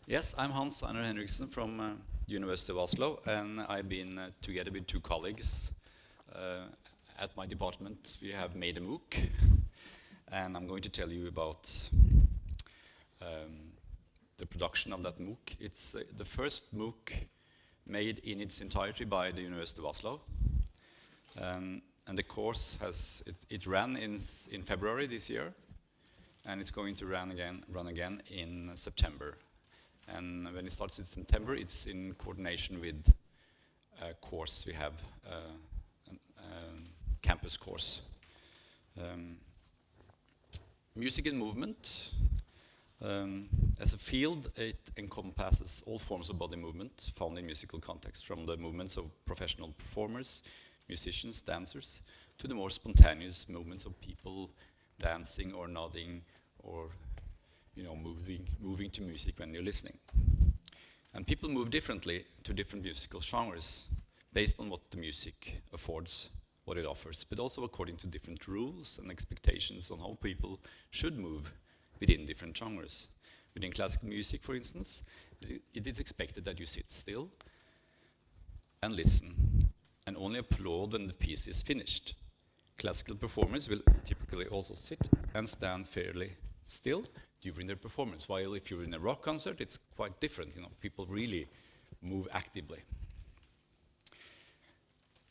Yes, I'm Hans Zeiner-Henriksen from University of Oslo, and I've been together with two colleagues at my department. We have made a MOOC, and I'm going to tell you about the production of that MOOC. It's the first MOOC made in its entirety by the University of Oslo. And the course it ran in February this year, and it's going to run again in September. And when it starts in September, it's in coordination with a course we have, a campus course. Music and movement. As a field, it encompasses all forms of body movement found in musical context, from the movements of professional performers, musicians, dancers, to the more spontaneous movements of people dancing or nodding or moving to music when you're listening. And people move differently to different musical genres based on what the music affords, what it offers, but also according to different rules and expectations on how people should move within different genres. Within classical music, for instance, it is expected that you sit still and listen, and only applaud when the piece is finished. Classical performers will typically also sit and stand fairly still during their performance, while if you're in a rock concert, it's quite different. People really move actively.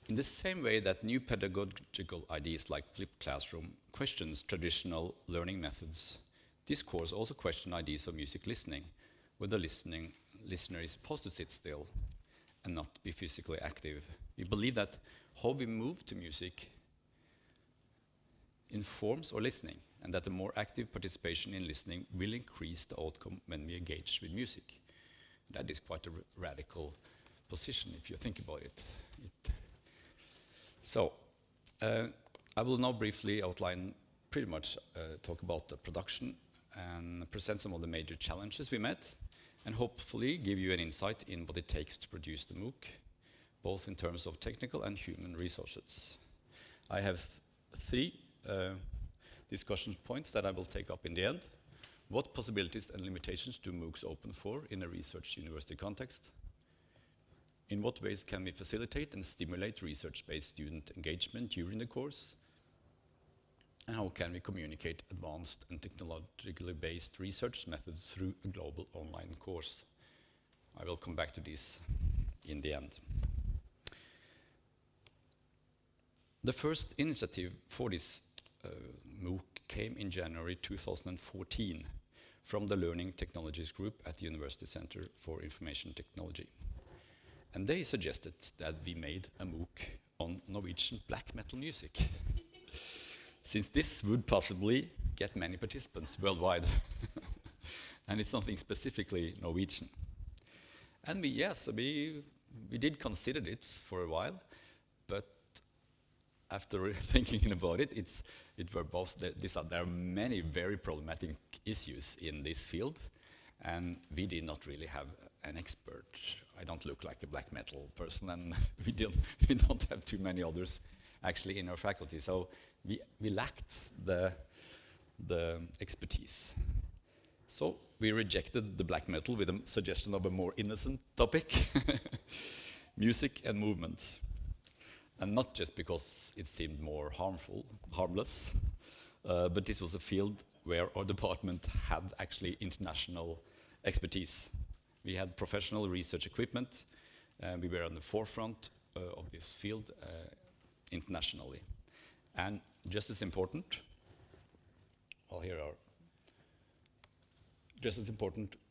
In the same way that new pedagogical ideas like flipped classroom questions traditional learning methods, this course also questions ideas of music listening, where the listener is supposed to sit still and not be physically active. We believe that how we move to music informs our listening, and that the more active participation in listening will increase the outcome when we engage with music. That is quite a radical position if you think about it. I will now briefly outline, pretty much talk about the production and present some of the major challenges we met, and hopefully give you an insight in what it takes to produce the MOOC, both in terms of technical and human resources. I have three discussion points that I will take up in the end. What possibilities and limitations do MOOCs open for in a research university context? In what ways can we facilitate and stimulate research-based student engagement during the course? And how can we communicate advanced and technologically based research methods through a global online course? I will come back to this in the end. The first initiative for this MOOC came in January 2014 from the Learning Technologies Group at the University Center for Information Technology. And they suggested that we made a MOOC on Norwegian black metal music, since this would possibly get many participants worldwide. And it's something specifically Norwegian. And we did consider it for a while, but after thinking about it, there are many very problematic issues in this field, and we did not really have an expert. I don't look like a black metal person, and we don't have too many others actually in our faculty, so we lacked the expertise. So we rejected the black metal with a suggestion of a more innocent topic, music and movement. And not just because it seemed more harmless, but this was a field where our department had actually international expertise. We had professional research equipment, and we were on the forefront of this field internationally. And just as important,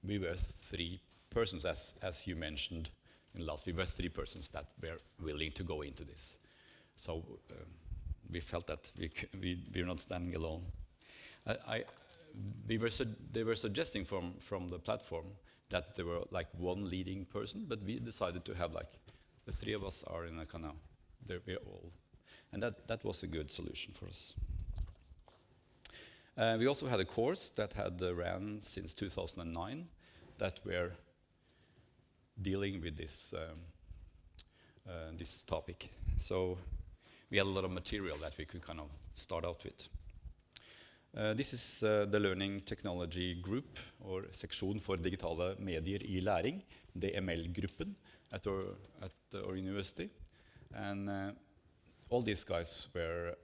we were three persons, as you mentioned in last, we were three persons that were willing to go into this. So we felt that we were not standing alone. They were suggesting from the platform that there were like one leading person, but we decided to have like the three of us are in a kind of, we're all, and that was a good solution for us. We also had a course that had ran since 2009 that were dealing with this topic. So we had a lot of material that we could kind of start out with. This is the Learning Technology Group, or Seksjon for digitale medier i læring, DML-gruppen at our university. And all these guys were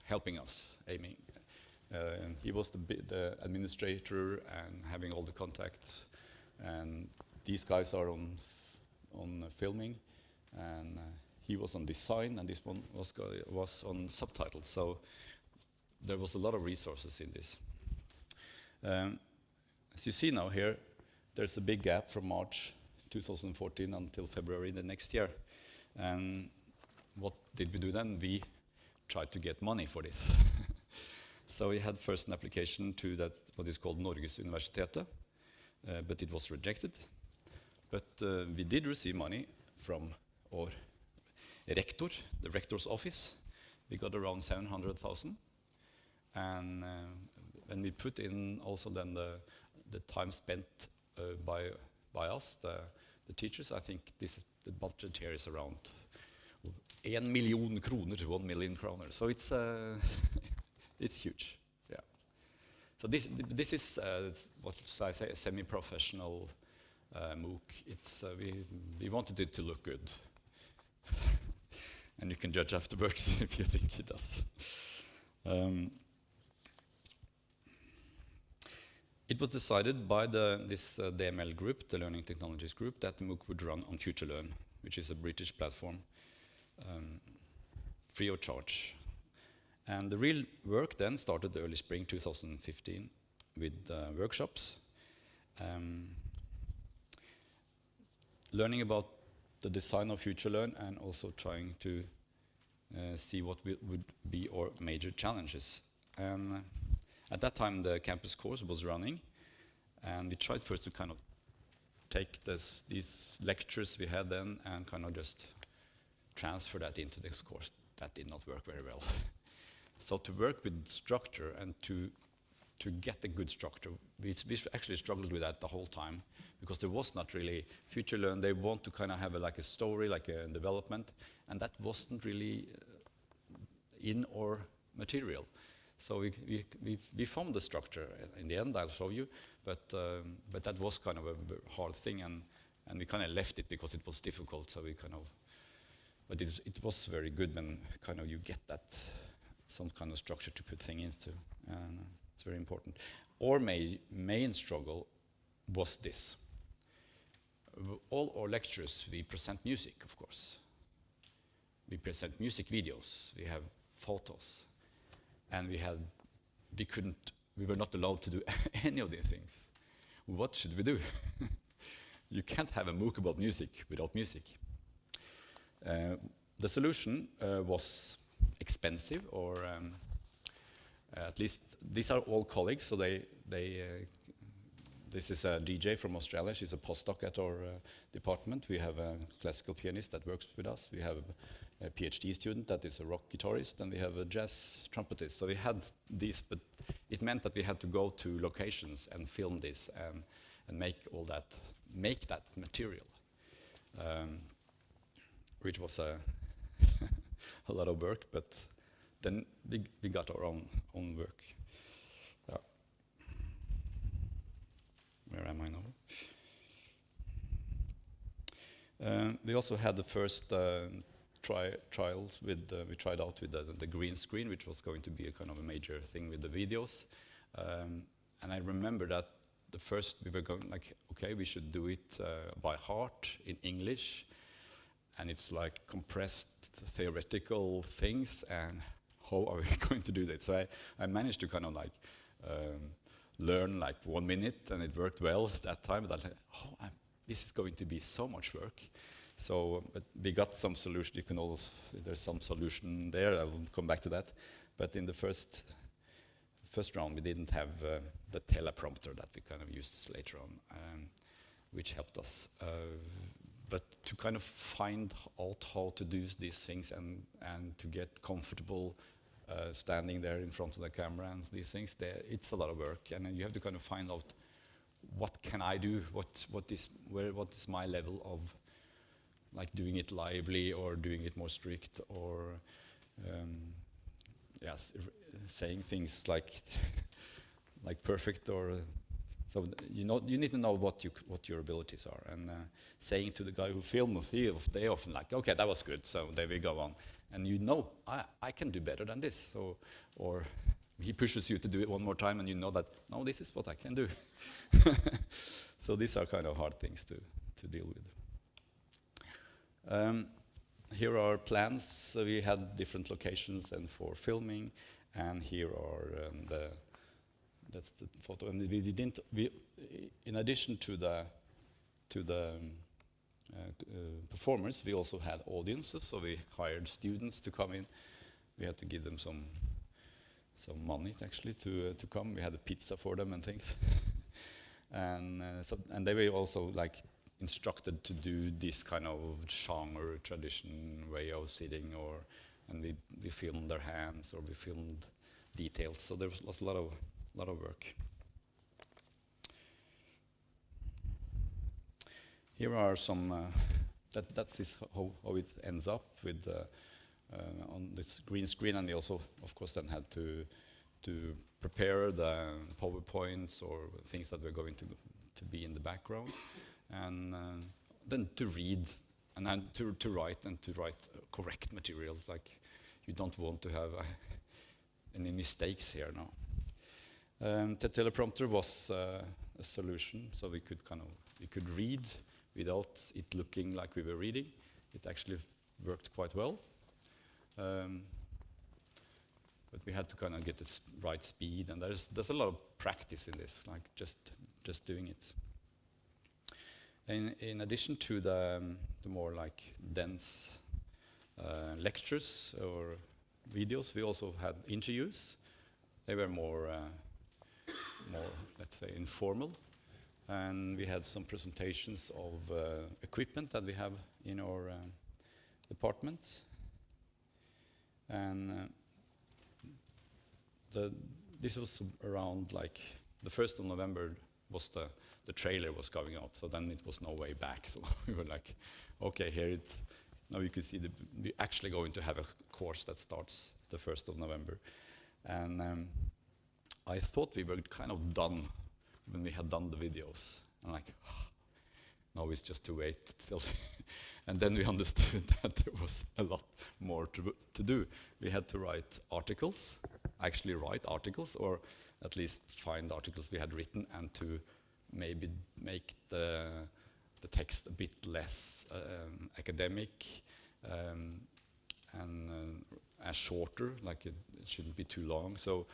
helping us, aiming. He was the administrator and having all the contacts. And these guys are on filming, and he was on design, and this one was on subtitles. So there was a lot of resources in this. As you see now here, there's a big gap from March 2014 until February the next year. And what did we do then? We tried to get money for this. So we had first an application to that, what is called Norges Universitetet, but it was rejected. But we did receive money from our rector, the rector's office. We got around 700,000. And when we put in also then the time spent by us, the teachers, I think the budget here is around 1 million kroner, 1 million kroner. So it's it's huge, yeah. So this is what I say, a semi-professional MOOC. It's we wanted it to look good, and you can judge afterwards if you think it does. It was decided by this DML group, the Learning Technologies group, that the MOOC would run on FutureLearn, which is a British platform, free of charge. And the real work then started early spring 2015 with workshops, learning about the design of FutureLearn and also trying to see what would be our major challenges. And at that time, the campus course was running, and we tried first to kind of take these lectures we had then and kind of just transfer that into this course. That did not work very well. So to work with structure and to get a good structure, we actually struggled with that the whole time, because there was not really FutureLearn. They want to kind of have like a story, like a development, and that wasn't really in our material. So we found the structure in the end. I'll show you, but that was kind of a hard thing, and we kind of left it because it was difficult. So we kind of, but it was very good when kind of you get that some kind of structure to put things into, and it's very important. Our main struggle was this. All our lectures, we present music, of course. We present music videos. We have photos. And we were not allowed to do any of these things. What should we do? You can't have a MOOC about music without music. The solution was expensive, or at least these are all colleagues. So this is a DJ from Australia. She's a postdoc at our department. We have a classical pianist that works with us. We have a PhD student that is a rock guitarist, and we have a jazz trumpetist. So we had these, but it meant that we had to go to locations and film this and make that material, which was a lot of work. But then we got our own work. Yeah. Where am I now? We also had the first trials with, we tried out with the green screen, which was going to be a kind of a major thing with the videos. And I remember that the first we were going like, okay, we should do it by heart in English. And it's like compressed theoretical things, and how are we going to do that? So I managed to kind of like learn like 1 minute, and it worked well at that time. But I was like, oh, this is going to be so much work. So, but we got some solution. You can also, there's some solution there. I will come back to that. But in the first round, we didn't have the teleprompter that we kind of used later on, which helped us. But to kind of find out how to do these things and to get comfortable standing there in front of the camera and these things, it's a lot of work. And then you have to kind of find out, what can I do? What is my level of like doing it lively or doing it more strict, or yes, saying things like like perfect or so you need to know what your abilities are, and saying to the guy who films, they often like, okay, that was good, so there we go on, and I can do better than this, so or he pushes you to do it one more time, and you know that no, this is what I can do. So these are kind of hard things to deal with. Here are plans. So we had different locations and for filming, and here are that's the photo. And in addition to the performers, we also had audiences. So we hired students to come in. We had to give them some money actually to come. We had a pizza for them and things. And they were also like instructed to do this kind of genre tradition way of sitting, and we filmed their hands, or we filmed details. So there was a lot of work. Here are some. That's how it ends up with on this green screen, and we also, of course, then had to prepare the PowerPoints or things that were going to be in the background, and then to read, and then to write correct materials. Like, you don't want to have any mistakes here now. The teleprompter was a solution, so we could read without it looking like we were reading. It actually worked quite well. But we had to kind of get the right speed, and there's a lot of practice in this, like just doing it. In addition to the more like dense lectures or videos, we also had interviews. They were more let's say informal, and we had some presentations of equipment that we have in our department, and this was around like the 1st of November was the trailer was going out, so then it was no way back. So we were like, okay, now you can see we're actually going to have a course that starts the 1st of November. And I thought we were kind of done when we had done the videos. I'm like, now it's just to wait till. And then we understood that there was a lot more to do. We had to write articles, actually write articles, or at least find articles we had written, and to maybe make the text a bit less academic, and shorter, like it shouldn't be too long. So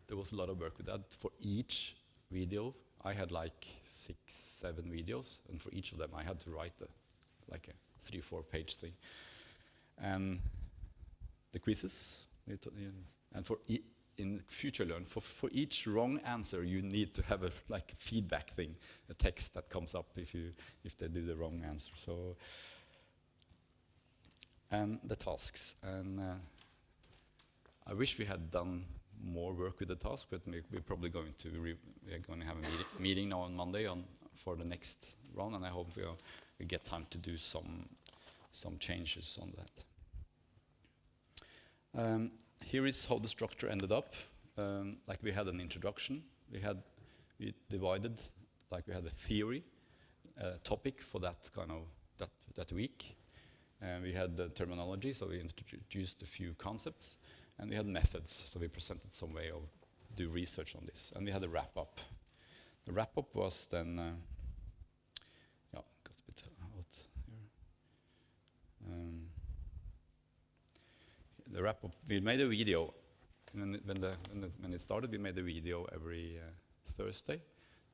there was a lot of work with that. For each video, I had like 6-7 videos, and for each of them I had to write like a 3-4 page thing. And the quizzes, and in Future Learn, for each wrong answer, you need to have a like feedback thing, a text that comes up if they do the wrong answer. So, and the tasks, and I wish we had done more work with the task, but we're probably going to have a meeting now on Monday for the next round, and I hope we get time to do some changes on that. Here is how the structure ended up. Like, we had an introduction. We divided, like we had a theory topic for that kind of that week. We had the terminology, so we introduced a few concepts, and we had methods, so we presented some way of do research on this, and we had a wrap-up. The wrap-up was then, got a bit out here. The wrap-up, we made a video, and when it started, we made a video every Thursday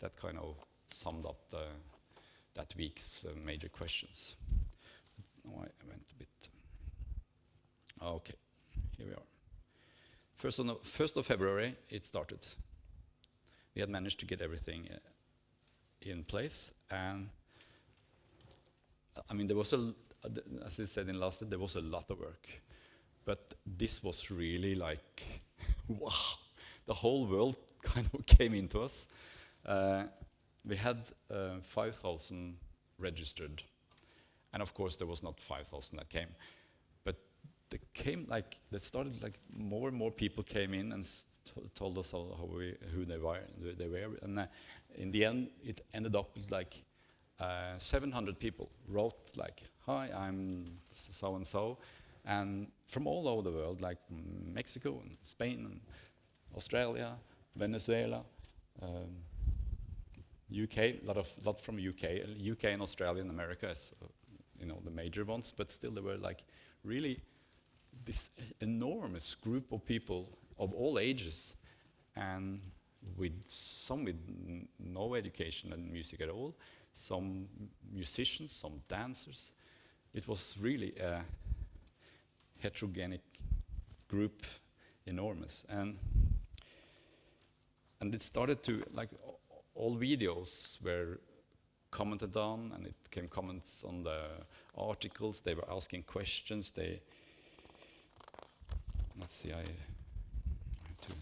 that kind of summed up that week's major questions. No, I went a bit. Okay, here we are. 1st of February, it started. We had managed to get everything in place, and I mean, there was as I said in last year, there was a lot of work. But this was really like, wow, the whole world kind of came into us. We had 5,000 registered, and of course there was not 5,000 that came, but they came like, that started like more and more people came in and told us who they were, and in the end, it ended up with like 700 people wrote like, "Hi, I'm so and so," and from all over the world, like Mexico and Spain and Australia, Venezuela, UK, lot from UK and Australia and America is, the major ones, but still there were like really this enormous group of people of all ages, and with some with no education in music at all, some musicians, some dancers. It was really a heterogenic group, enormous, and it started to, like, all videos were commented on, and it came comments on the articles. They were asking questions. Let's see, I have to.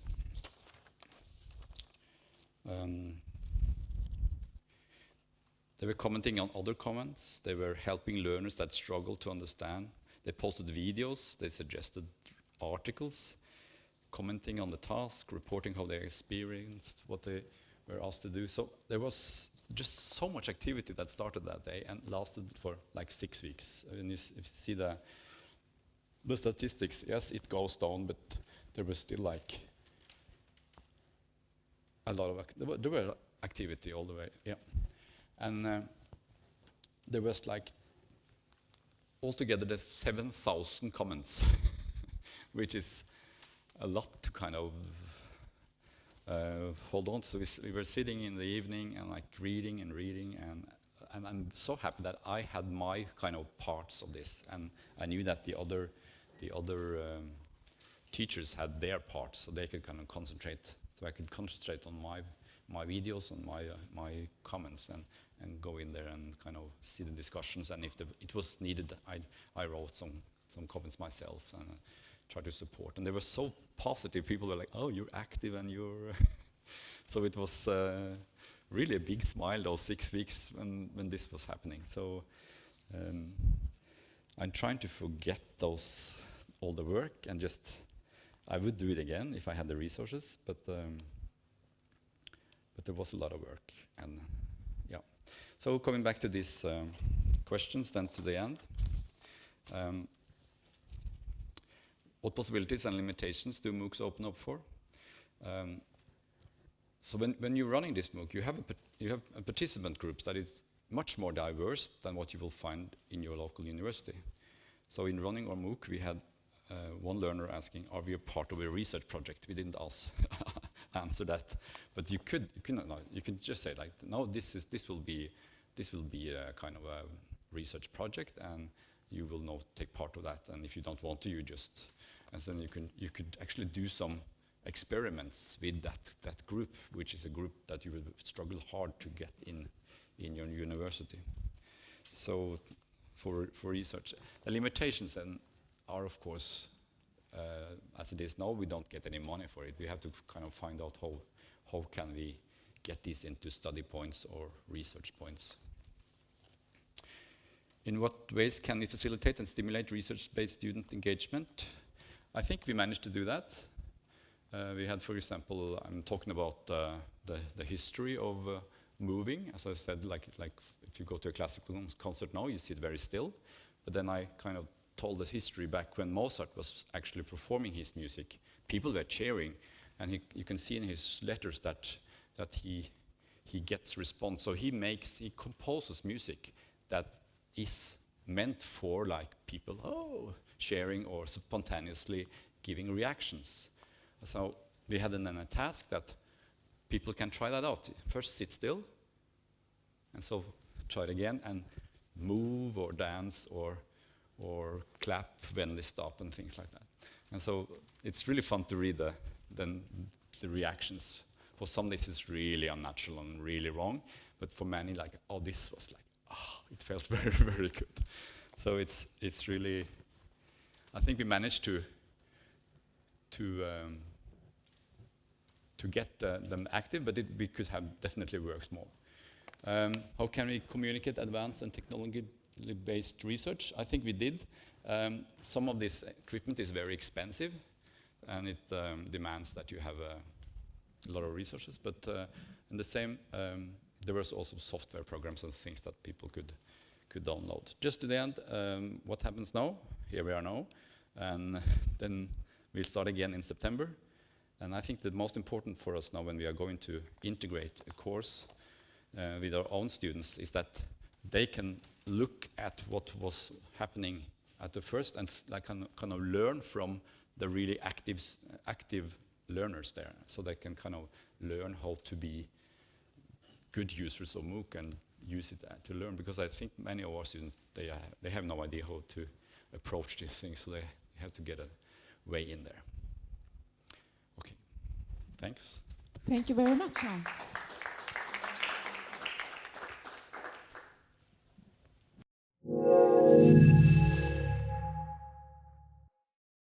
They were commenting on other comments. They were helping learners that struggled to understand. They posted videos. They suggested articles, commenting on the task, reporting how they experienced what they were asked to do. So there was just so much activity that started that day and lasted for like 6 weeks. If you see the statistics, yes, it goes down, but there was still like a lot of there were activity all the way, yeah. And there was like altogether there's 7,000 comments, which is a lot to kind of hold on to. So we were sitting in the evening and like reading, and I'm so happy that I had my kind of parts of this, and I knew that the other teachers had their parts, so they could kind of concentrate. So I could concentrate on my videos and my comments, and go in there and kind of see the discussions. And if it was needed, I wrote some comments myself and tried to support. And they were so positive. People were like, "Oh, you're active and you're..." So it was really a big smile those 6 weeks when this was happening. So I'm trying to forget all the work, and just, I would do it again if I had the resources, but there was a lot of work, and yeah. So coming back to these questions then to the end. What possibilities and limitations do MOOCs open up for? So when you're running this MOOC, you have a participant groups that is much more diverse than what you will find in your local university. So in running our MOOC, we had one learner asking, "Are we a part of a research project?" We didn't answer that, but you could just say like, "No, this will be a kind of a research project, and you will not take part of that. And if you don't want to, you just..." And then you could actually do some experiments with that group, which is a group that you will struggle hard to get in your university. So for research, the limitations then are, of course, as it is now, we don't get any money for it. We have to kind of find out how can we get these into study points or research points. In what ways can we facilitate and stimulate research-based student engagement? I think we managed to do that. We had, for example, I'm talking about the history of moving. As I said, like if you go to a classical concert now, you sit very still. But then I kind of told the history back when Mozart was actually performing his music. People were cheering, and you can see in his letters that he gets response. So he composes music that is meant for like people sharing or spontaneously giving reactions. So we had a task that people can try that out. First sit still, and so try it again, and move or dance or clap when they stop and things like that. And so it's really fun to read the reactions. For some this is really unnatural and really wrong, but for many like, "Oh, this was like, it felt very, very good." So it's really, I think we managed to get them active, but we could have definitely worked more. How can we communicate advanced and technology-based research? I think we did. Some of this equipment is very expensive, and it demands that you have a lot of resources. But in the same, there was also software programs and things that people could download. Just to the end, what happens now? Here we are now, and then we'll start again in September. And I think the most important for us now when we are going to integrate a course with our own students is that they can look at what was happening at the first and like kind of learn from the really active learners there. So they can kind of learn how to be good users of MOOC and use it to learn, because I think many of our students, they have no idea how to approach these things, so they have to get a way in there. Okay, thanks. Thank you very much, Hans.